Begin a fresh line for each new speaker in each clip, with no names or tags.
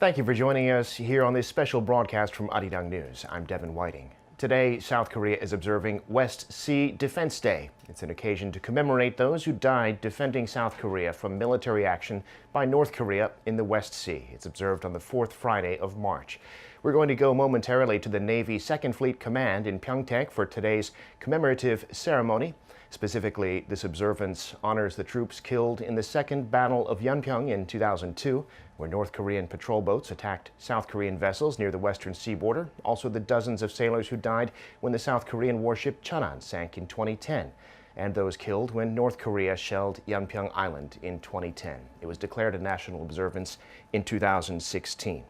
Thank you for joining us here on this special broadcast from Arirang News. I'm Devin Whiting. Today, South Korea is observing West Sea Defense Day. It's an occasion to commemorate those who died defending South Korea from military action by North Korea in the West Sea. It's observed on the fourth Friday of March. We're going to go momentarily to the Navy Second Fleet Command in Pyeongtaek for today's commemorative ceremony. Specifically, this observance honors the troops killed in the Second Battle of Yeonpyeong in 2002, where North Korean patrol boats attacked South Korean vessels near the western sea border. Also, the dozens of sailors who died when the South Korean warship Cheonan sank in 2010, and those killed when North Korea shelled Yeonpyeong Island in 2010. It was declared a national observance in 2016.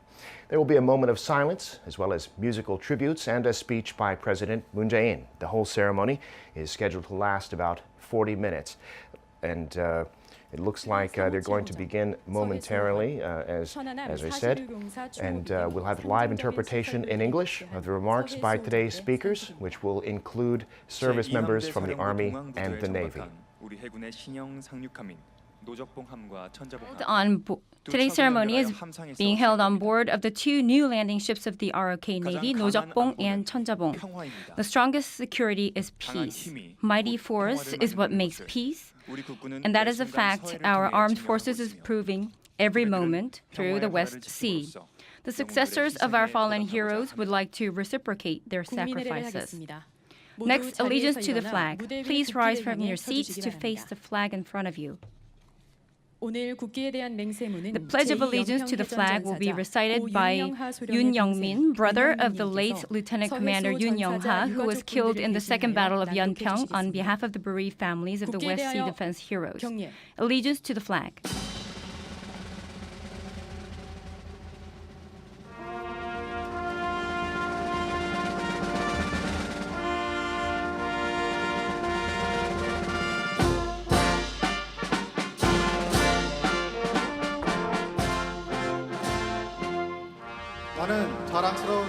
There will be a moment of silence, as well as musical tributes and a speech by President Moon Jae-in. The whole ceremony is scheduled to last about 40 minutes. And it looks like they're going to begin momentarily, as I said. And we'll have live interpretation in English of the remarks by today's speakers, which will include service members from the Army and the Navy.
Today's ceremony is being held on board of the two new landing ships of the ROK Navy, 노적봉 and 천자봉. The strongest security is peace. Mighty force is what makes peace, and that is a fact our armed forces is proving every moment through the West Sea. The successors of our fallen heroes would like to reciprocate their sacrifices. Next, allegiance to the flag. Please rise from your seats to face the flag in front of you. The Pledge of Allegiance to the flag will be recited by Yoon Young-min, brother of the late Lieutenant Commander Yoon Young-ha, who was killed in the Second Battle of Yeonpyeong on behalf of the bereaved families of the West Sea Defense heroes. Allegiance to the flag.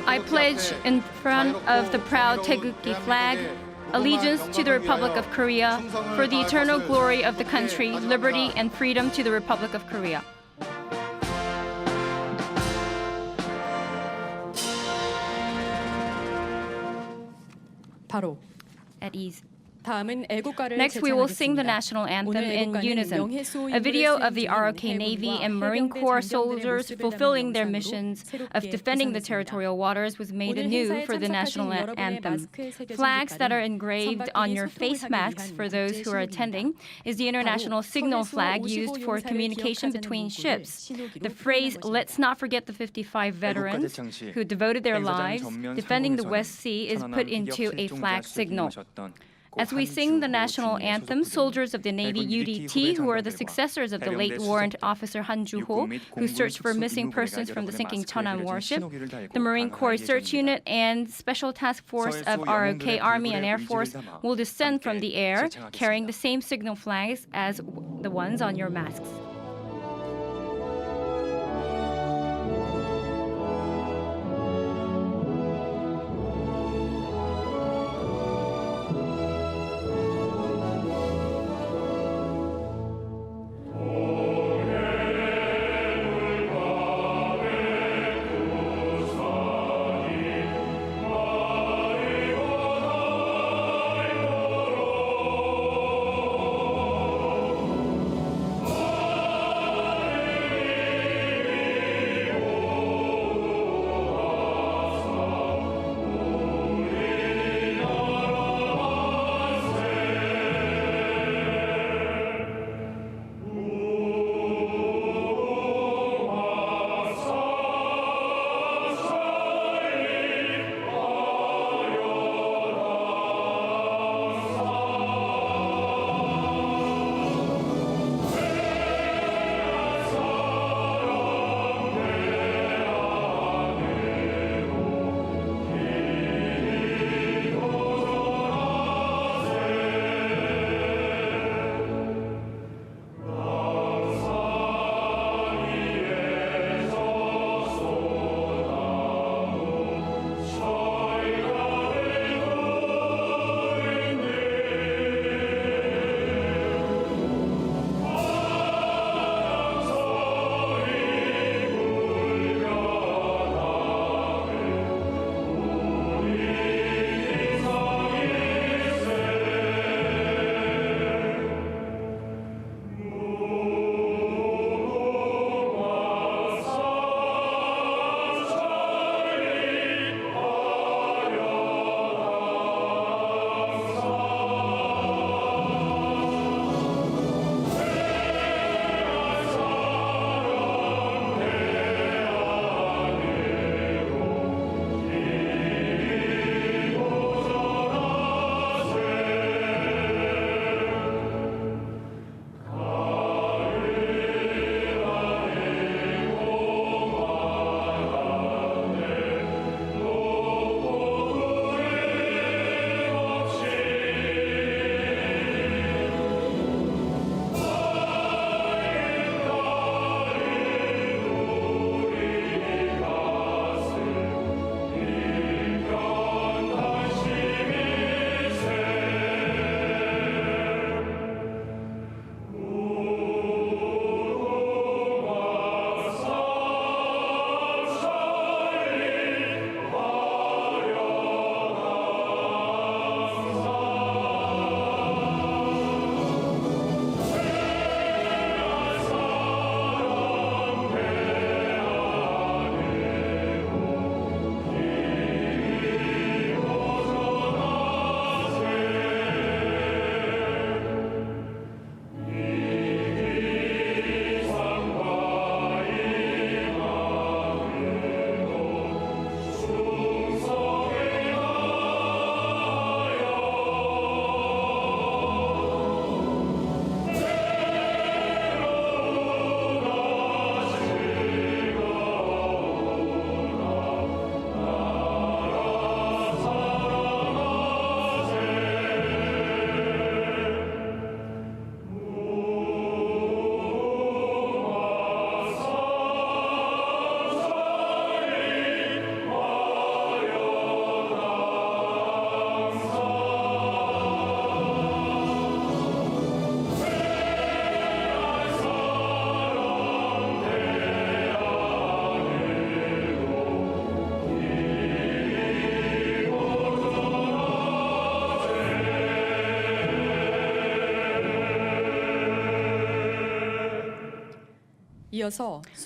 I pledge in front of the proud Taegukgi flag allegiance to the Republic of Korea for the eternal glory of the country, liberty and freedom to the Republic of Korea. At ease. Next, we will sing the national anthem in unison. A video of the ROK Navy and Marine Corps soldiers fulfilling their missions of defending the territorial waters was made anew for the national anthem. Flags that are engraved on your face masks for those who are attending is the international signal flag used for communication between ships. The phrase, "Let's not forget the 55 veterans who devoted their lives defending the West Sea," is put into a flag signal. As we sing the national anthem, soldiers of the Navy UDT, who are the successors of the late warrant officer Han Ju-ho, who searched for missing persons from the sinking Cheonan warship, the Marine Corps Search Unit, and Special Task Force of ROK Army and Air Force will descend from the air, carrying the same signal flags as the ones on your masks.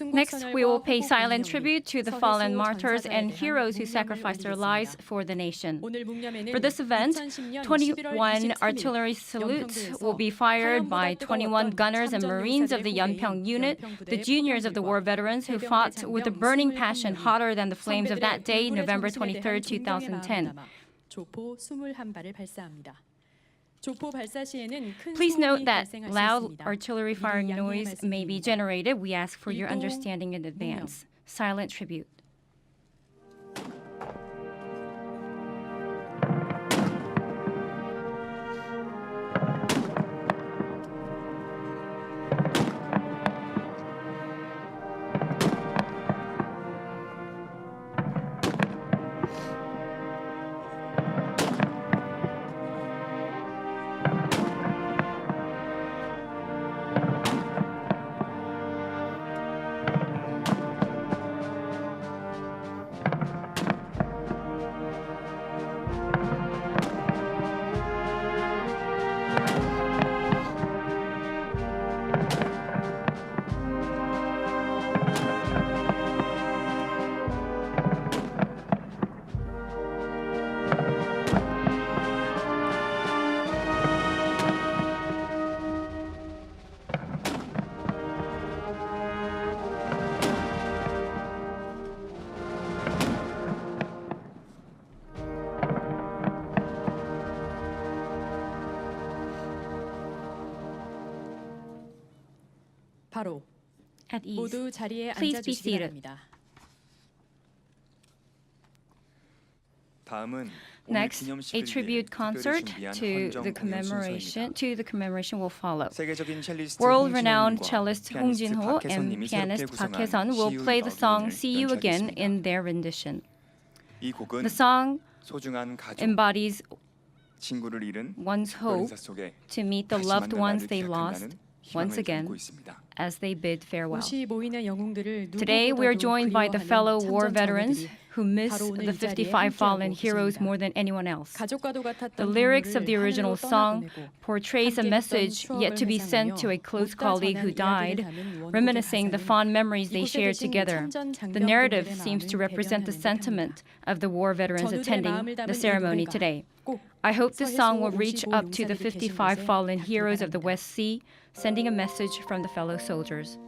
Next, we will pay silent tribute to the fallen martyrs and heroes who sacrificed their lives for the nation. For this event, 21 artillery salutes will be fired by 21 gunners and Marines of the Yeonpyeong unit, the juniors of the war veterans who fought with a burning passion hotter than the flames of that day, November 23, 2010. Please note that loud artillery firing noise may be generated. We ask for your understanding in advance. Silent tribute. At ease. Please be seated. Next, a tribute concert to the commemoration will follow. World-renowned cellist Hong Jin-ho and pianist Park Hae-sun will play the song "See You Again" in their rendition. The song embodies one's hope to meet the loved ones they lost once again as they bid farewell. Today, we are joined by the fellow war veterans who miss the 55 fallen heroes more than anyone else. The lyrics of the original song portrays a message yet to be sent to a close colleague who died, reminiscing the fond memories they shared together. The narrative seems to represent the sentiment of the war veterans attending the ceremony today. I hope this song will reach up to the 55 fallen heroes of the West Sea, sending a message from the fellow soldiers.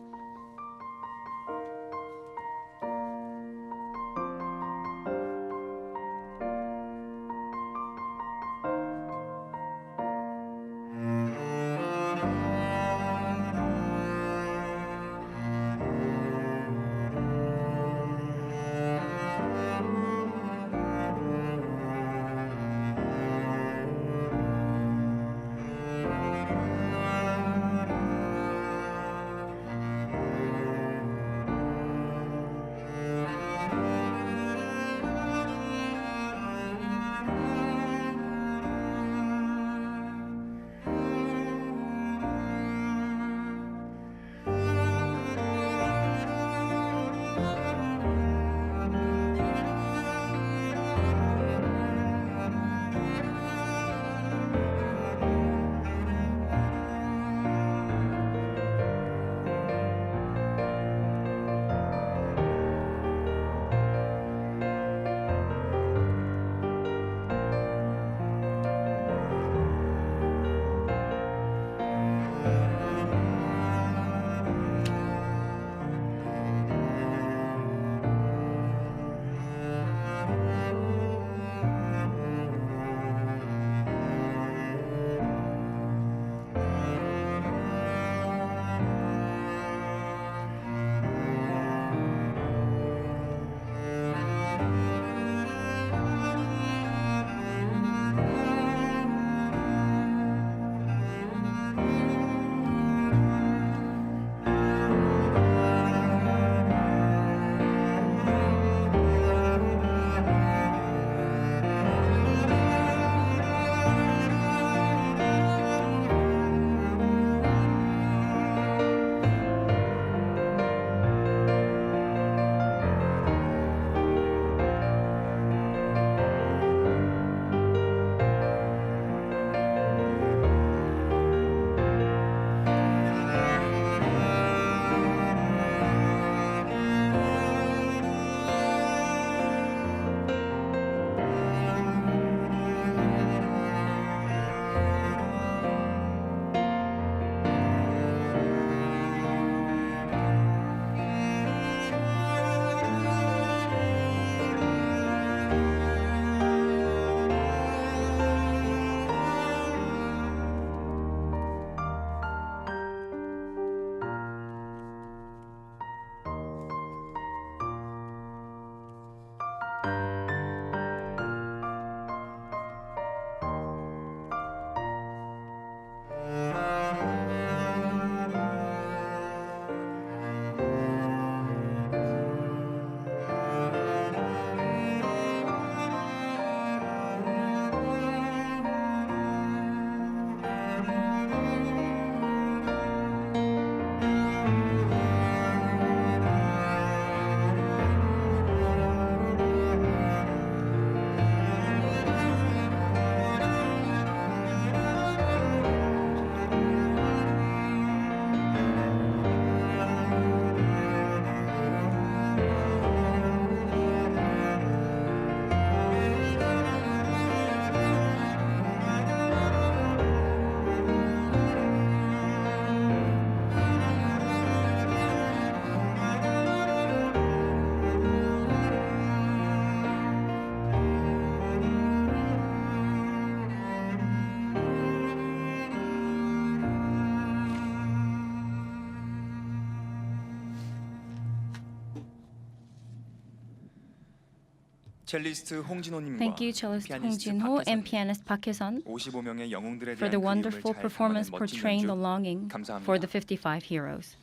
Thank you, cellist Hong Jin-ho and pianist Park Hye-sun, for the wonderful performance portraying the longing for the 55 heroes.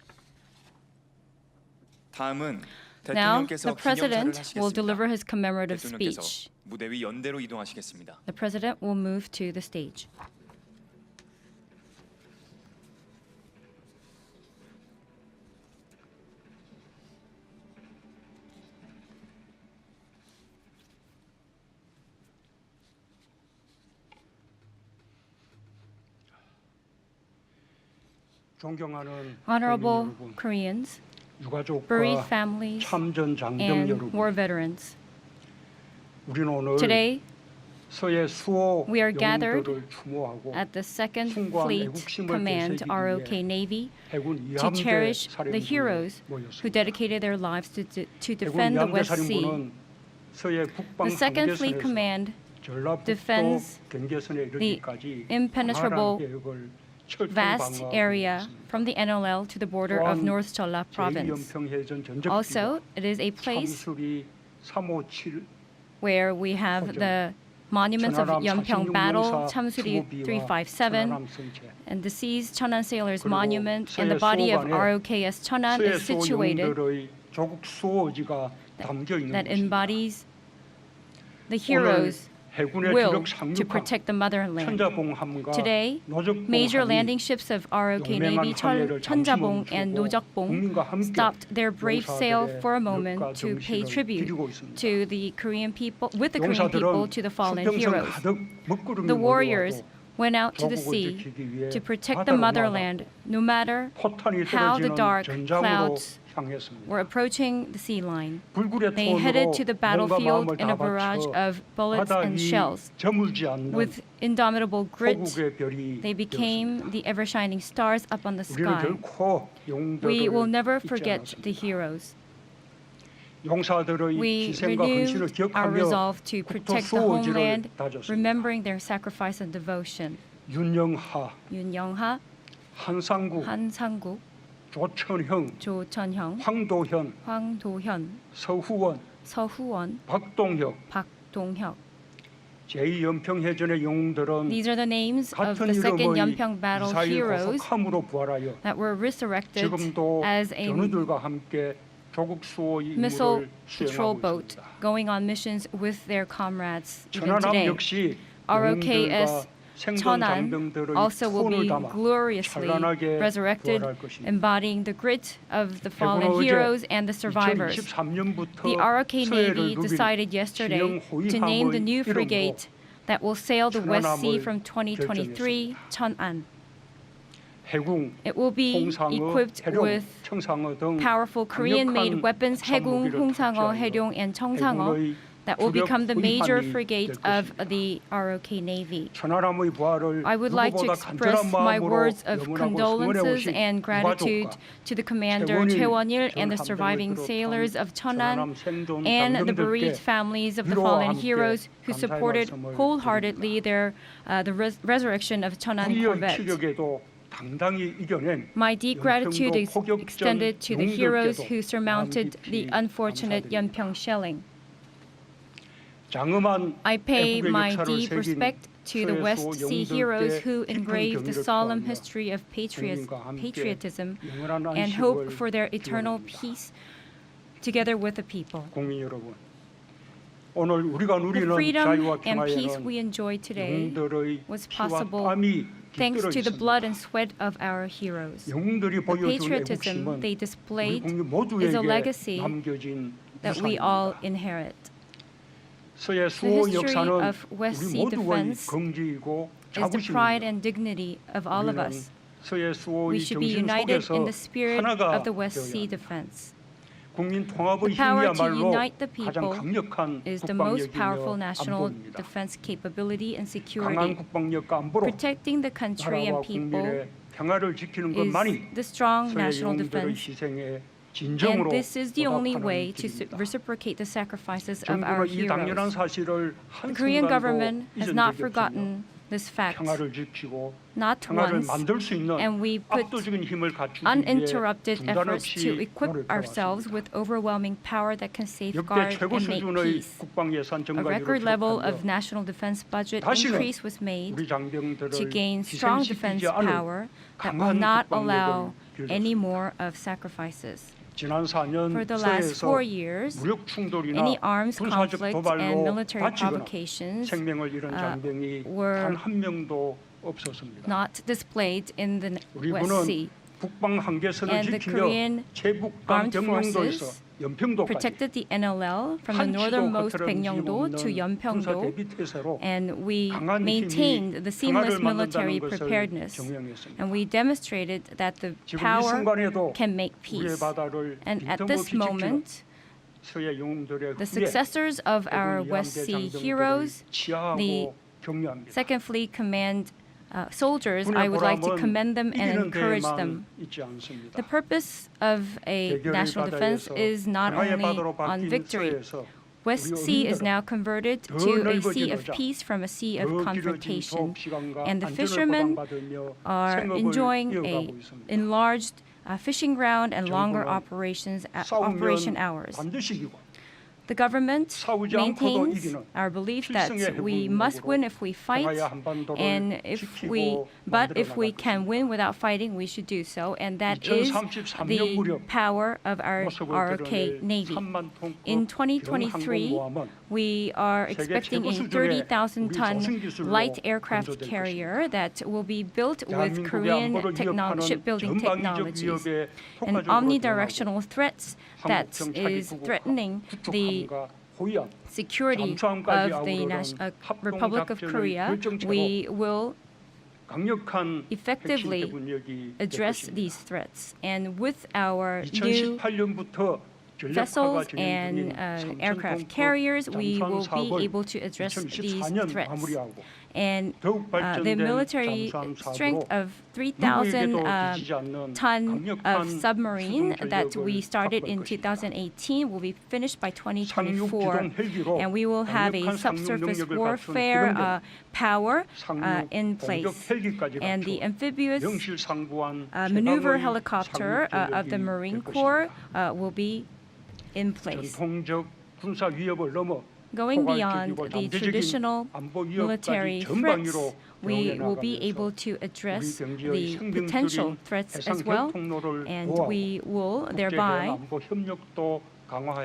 Now, the President will deliver his commemorative speech. The President will move to the stage. Honorable Koreans, bereaved families, and war veterans, today we are gathered at the 2nd Fleet Command ROK Navy to cherish the heroes who dedicated their lives to defend the West Sea. The 2nd Fleet Command defends the impenetrable vast area from the NLL to the border of North Jeolla Province. Also, it is a place where we have the monuments of Yeonpyeong Battle, Chamsuri 357, and the deceased Cheonan Sailors Monument, and the body of ROKS Cheonan is situated that embodies the heroes' will to protect the motherland. Today, major landing ships of ROK Navy Cheonjabong and Nojokbong stopped their brave sail for a moment to pay tribute to the Korean people, with the Korean people, to the fallen heroes. The warriors went out to the sea to protect the motherland, no matter how the dark clouds were approaching the sea line. They headed to the battlefield in a barrage of bullets and shells. With indomitable grit, they became the ever-shining stars up on the sky. We will never forget the heroes. We renew our resolve to protect the homeland, remembering their sacrifice and devotion. Yoon Young-ha, Han Sang-guk, Jo Chun-hyung, Hwang Do-hyun, Seo Woo-won, Park Dong-hyuk. These are the names of the 2nd Yeonpyeong Battle heroes that were resurrected as a missile patrol boat going on missions with their comrades even today. ROKS Cheonan also will be gloriously resurrected, embodying the grit of the fallen heroes and the survivors. The ROK Navy decided yesterday to name the new frigate that will sail the West Sea from 2023, Cheonan. It will be equipped with powerful Korean-made weapons, Haegung, Hungsangeo, Haeryong, and Cheongsangeo, that will become the major frigate of the ROK Navy. I would like to express my words of condolences and gratitude to the commander Choi Won-il and the surviving sailors of Cheonan and the bereaved families of the fallen heroes who supported wholeheartedly the resurrection of Cheonan corvette. My deep gratitude is extended to the heroes who surmounted the unfortunate Yeonpyeong shelling. I pay my deep respect to the West Sea heroes who engraved the solemn history of patriotism and hope for their eternal peace together with the people. The freedom and peace we enjoy today was possible thanks to the blood and sweat of our heroes. The patriotism they displayed is a legacy that we all inherit. The history of West Sea defense is the pride and dignity of all of us. We should be united in the spirit of the West Sea defense. The power to unite the people is the most powerful national defense capability and security. Protecting the country and people is the strong national defense. And this is the only way to reciprocate the sacrifices of our heroes. The Korean government has not forgotten this fact
평화를 지키고
not
평화를
once,
만들 수 있는
and we put
압도적인 힘을 갖추기 위해
uninterrupted
중단
efforts to
없이
equip ourselves
노력해왔습니다.
with overwhelming power that can
역대
safeguard
최고
and make
수준의
peace.
국방 예산
A
증가율을
record level of
기록하며
national defense budget
다시는
increase was made
우리 장병들을
to gain strong defense
희생시키지 않을
power that will
강한
not
국방력을
allow any
길렀습니다.
more of sacrifices.
지난 4년
For the last
서해에서
4 years,
무력 충돌이나
any arms
군사적
conflict and
도발로
military
다치거나
provocations
생명을 잃은 장병이
were
단 한 명도 없었습니다.
not displayed in the
우리
West
군은
Sea.
국방 한계선을
And the
지키며
Korean
제북방
armed
병영도에서
forces
연평도까지
protected the NLL from the northernmost Baekmyeongdo to Yeonpyeongdo, and we maintained the seamless military preparedness, and we demonstrated that the power can make peace. And at this moment, the successors of our West Sea heroes, the Second Fleet Command soldiers, I would like to commend them and encourage them. The purpose of a national defense is not only on victory. West Sea is now converted to a sea of peace from a sea of confrontation, and the fishermen are enjoying a enlarged fishing ground and longer operation hours. The government maintains our belief that we must win if we fight, and if we can win without fighting, we should do so, and that is the power of our ROK Navy. In 2023, we are expecting a 30,000-ton light aircraft carrier that will be built with Korean shipbuilding technologies. An omnidirectional threat that is threatening the security of the Republic of Korea, we will effectively address these threats. And with our new vessels and aircraft carriers, we will be able to address these threats. And the military strength of 3,000 ton of submarine that we started in 2018 will be finished by 2024, and we will have a subsurface warfare power in place. And the amphibious maneuver helicopter of the Marine Corps will be in place. Going beyond the traditional military threats, we will be able to address the potential threats as well, and we will thereby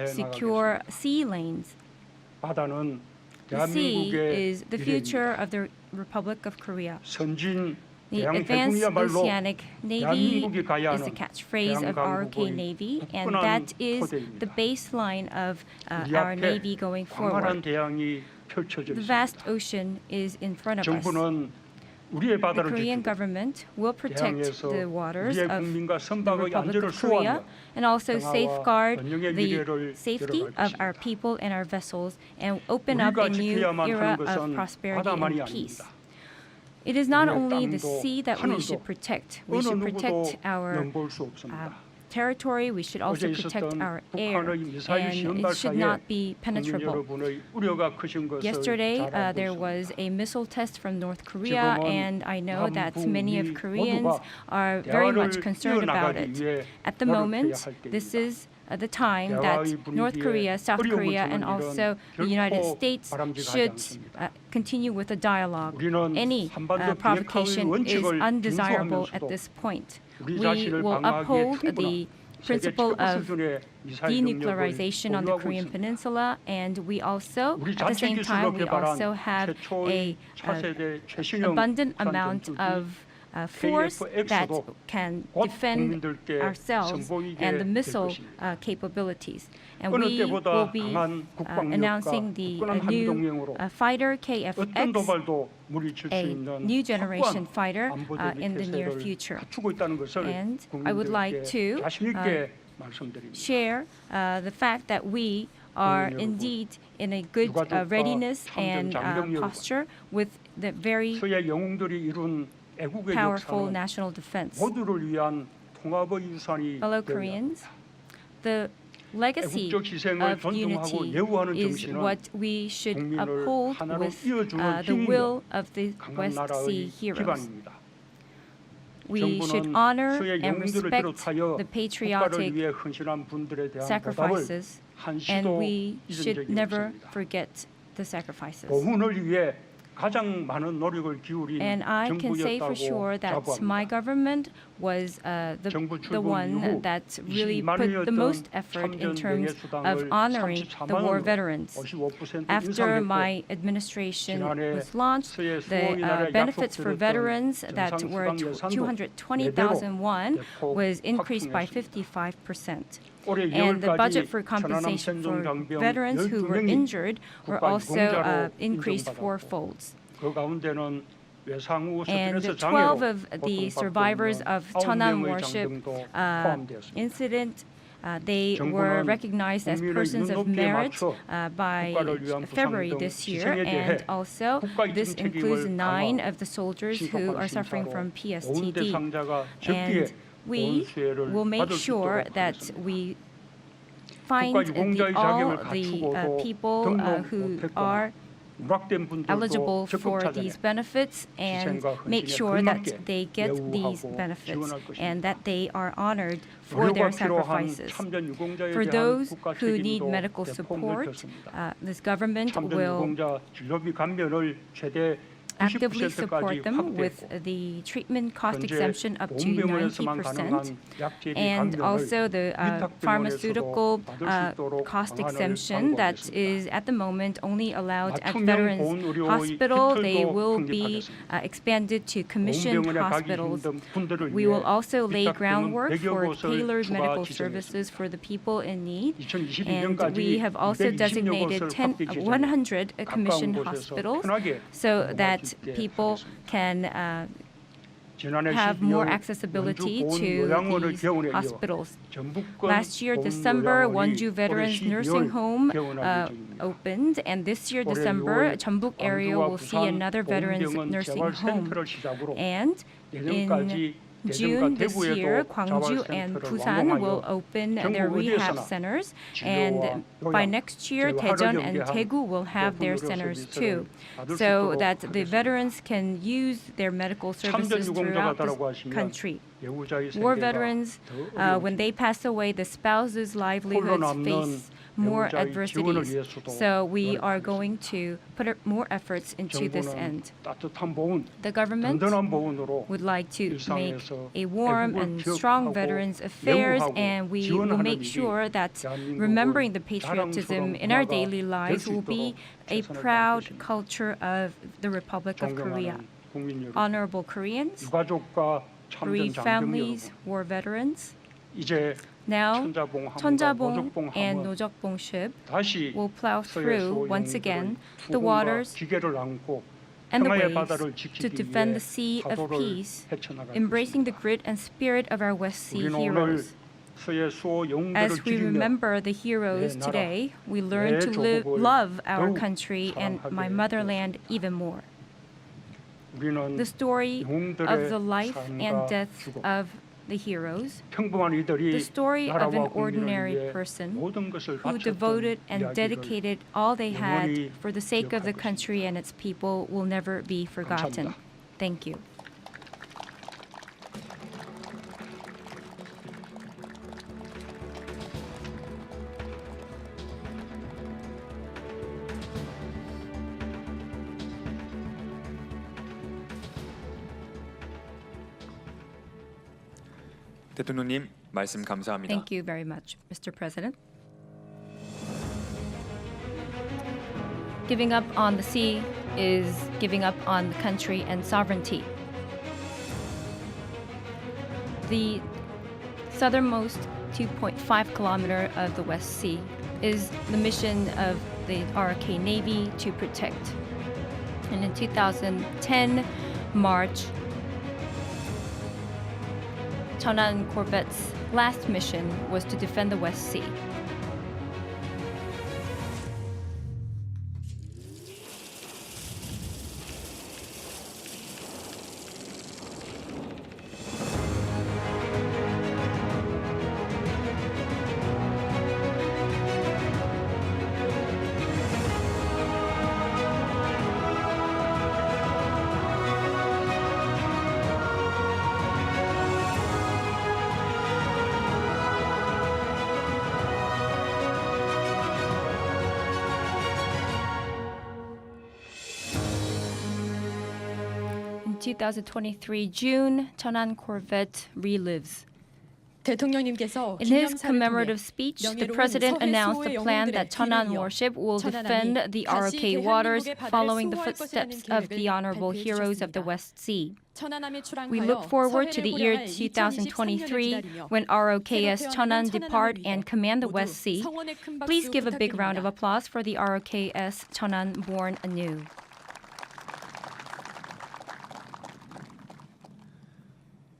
secure sea lanes. The sea is the future of the Republic of Korea. The Advanced Oceanic Navy is the catchphrase of ROK Navy, and that is the baseline of our Navy going forward. The vast ocean is in front of us. The Korean government will protect the waters of the Republic of Korea and also safeguard the safety of our people and our vessels and open up a new era of prosperity and peace. It is not only the sea that we should protect. We should protect our territory. We should also protect our air, and it should not be penetrable. Yesterday, there was a missile test from North Korea, and I know that many of Koreans are very much concerned about it. At the moment, this is the time that North Korea, South Korea, and also the United States should continue with a dialogue. Any provocation is undesirable at this point. We will uphold the principle of denuclearization on the Korean Peninsula, and we also, at the same time, we also have an abundant amount of force that can defend ourselves and the missile capabilities. And we will be announcing the new fighter KF-X, a new generation fighter in the near future. And I would like to share the fact that we are indeed in a good readiness and posture with the very powerful national defense. Fellow Koreans, the legacy of unity is what we should uphold with the will of the West Sea heroes. We should honor and respect the patriotic sacrifices, and we should never forget the sacrifices. And I can say for sure that my government was the one that really put the most effort in terms of honoring the war veterans. After my administration was launched, the benefits for veterans that were 220,000 won was increased by 55%. And the budget for compensation for veterans who were injured were also increased fourfold. And 12 of the survivors of Cheonan warship incident, they were recognized as persons of merit by February this year, and also this includes 9 of the soldiers who are suffering from PSTD. And we will make sure that we find all the people who are eligible for these benefits and make sure that they get these benefits and that they are honored for their sacrifices. For those who need medical support, this government will actively support them with the treatment cost exemption up to 90%, and also the pharmaceutical cost exemption that is at the moment only allowed at Veterans Hospital. They will be expanded to commissioned hospitals. We will also lay groundwork for tailored medical services for the people in need, and we have also designated 100 commissioned hospitals so that people can have more accessibility to these hospitals. Last year, December, Wonju Veterans Nursing Home opened, and this year, December, Jeonbuk area will see another veterans nursing home. And in June this year, Gwangju and Busan will open their rehab centers, and by next year, Daejeon and Daegu will have their centers too, so that the veterans can use their medical services throughout the country. War veterans, when they pass away, the spouse's livelihoods face more adversities. So we are going to put more efforts into this end. The government would like to make a warm and strong Veterans Affairs, and we will make sure that remembering the patriotism in our daily lives will be a proud culture of the Republic of Korea. Honorable Koreans, bereaved families, war veterans, now, Cheonjabong and Nojokbong ship will plow through, once again, the waters and the waves to defend the sea of peace, embracing the grit and spirit of our West Sea heroes. As we remember the heroes today, we learn to love our country and my motherland even more. The story of the life and death of the heroes, the story of an ordinary person who devoted and dedicated all they had for the sake of the country and its people will never be forgotten. Thank you.
대통령님, 말씀 감사합니다.
Thank you very much, Mr. President. Giving up on the sea is giving up on the country and sovereignty. The southernmost 2.5 kilometer of the West Sea is the mission of the ROK Navy to protect. And in 2010, March, Cheonan Corvette's last mission was to defend the West Sea. 2023 June, Cheonan corvette relives.
대통령님께서
In his commemorative speech, the president announced the plan that Cheonan warship will defend the ROK waters following the footsteps of the honorable heroes of the West Sea. We look forward to the year 2023 when ROKS Cheonan depart and command the West Sea. Please give a big round of applause for the ROKS Cheonan born anew.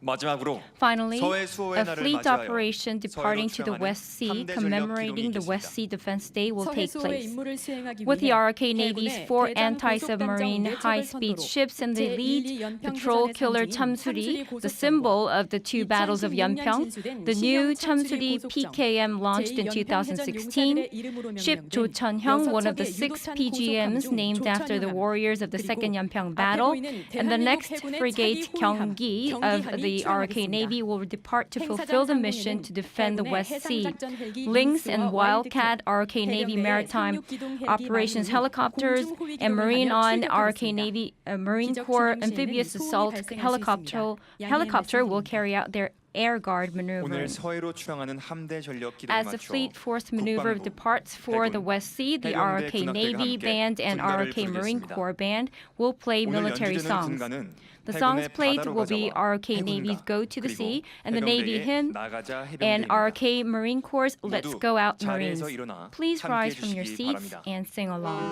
마지막으로
Finally,
서해 수호의
a
날을
fleet
맞이하여
operation departing to the
서해로
West Sea
출항하는
commemorating the
함대
West Sea Defense Day will take place.
With
With the ROK Navy's 4 anti-submarine high-speed ships in the lead, patrol killer Chamsuri, the symbol of the two battles of Yeonpyeong, the new Chamsuri PKM launched in 2016, ship Jo Chun-hyung, one of the 6 PGMs named after the warriors of the Second Yeonpyeong battle, and the next frigate Gyeonggi of the ROK Navy will depart to fulfill the mission to defend the West Sea. Lynx and Wildcat ROK Navy Maritime Operations helicopters and Marine On ROK Navy Marine Corps amphibious assault helicopter will carry out their air guard maneuvering.
오늘 서해로 출항하는 함대 전력 기동에
As the
맞춰
fleet force maneuver
국방부,
departs for the West Sea, the
해병대
ROK
군악대가
Navy
함께
Band and
군가를
ROK Marine
부르겠습니다.
Corps Band will play
오늘
military
연주되는
songs.
군가는
The
해군의
songs played
바다로
will be
가자와
ROK Navy's
해군가,
Go to the
그리고
Sea and the Navy
해병대의
hymn
나가자
and
해병대입니다.
ROK Marine Corps Let's
모두
Go Out Marines.
자리에서 일어나
Please
함께
rise from your
해주시기
seats
바랍니다.
and sing along.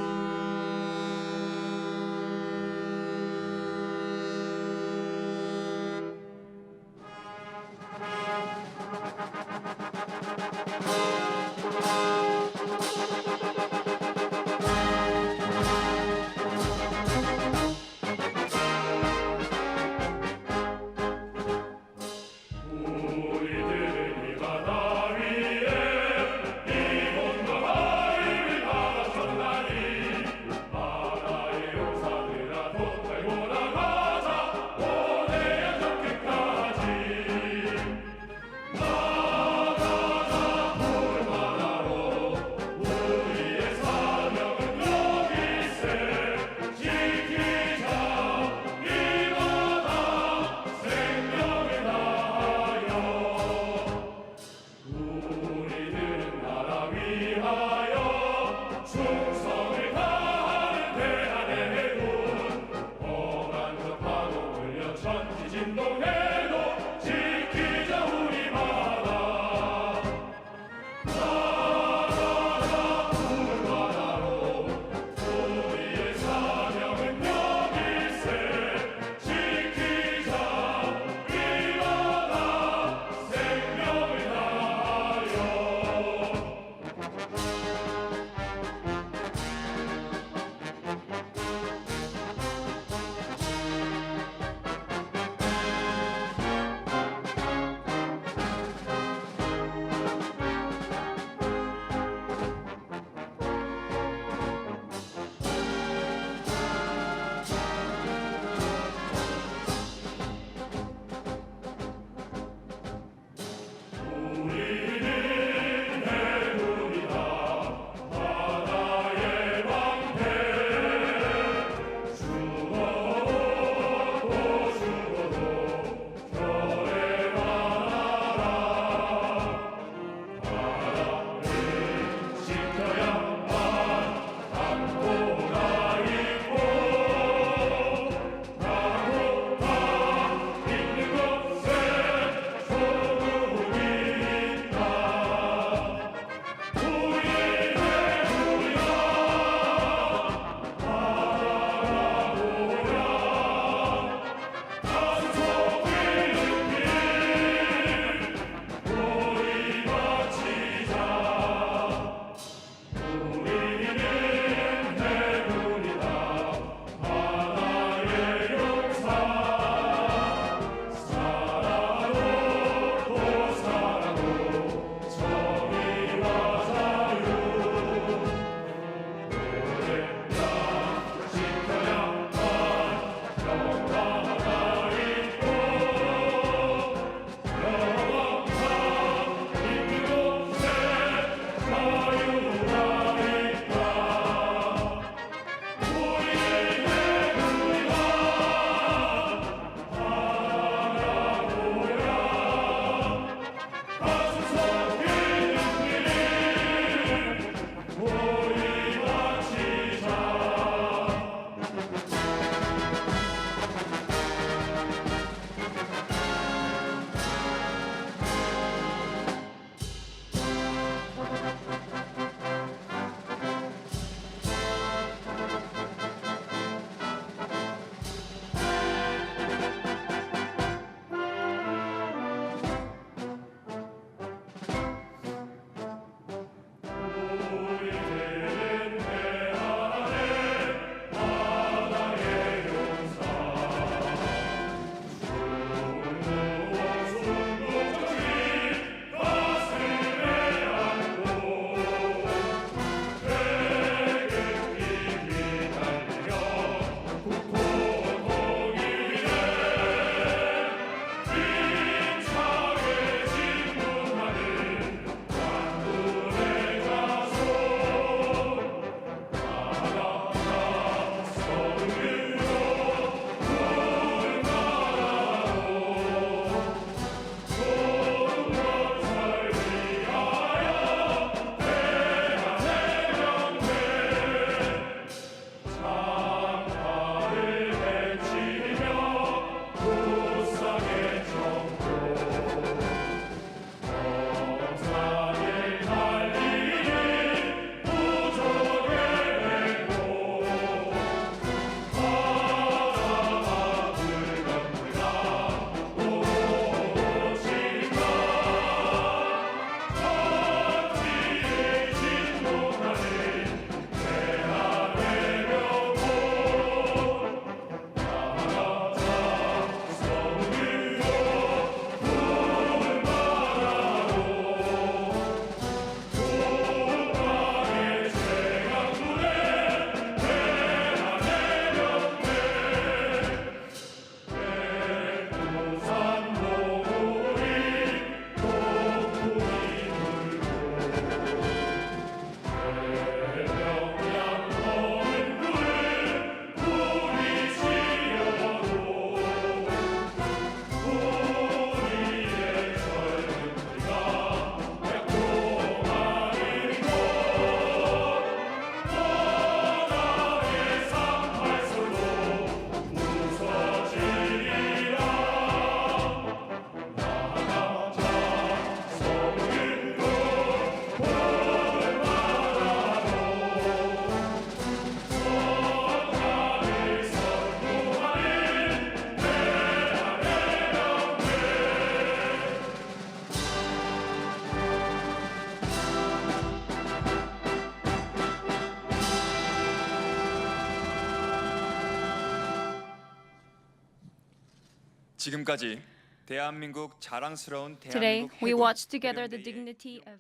지금까지 대한민국 자랑스러운
Today,
대한민국
we
해군
watched together the
해병대의
dignity of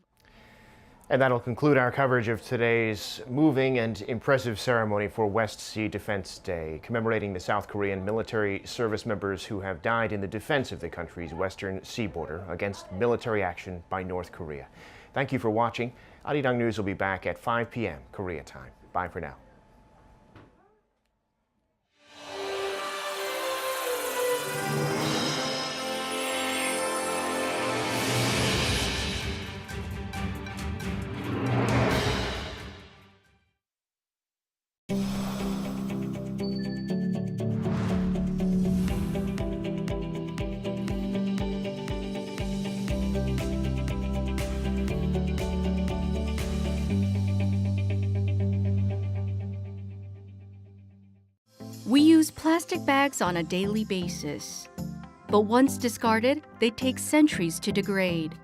And that'll conclude our coverage of today's moving and impressive ceremony for West Sea Defense Day, commemorating the South Korean military service members who have died in the defense of the country's western sea border against military action by North Korea. Thank you for watching. Arirang News will be back at 5 p.m. Korea time. Bye for now.
We use plastic bags on a daily basis. But once discarded, they take centuries to degrade.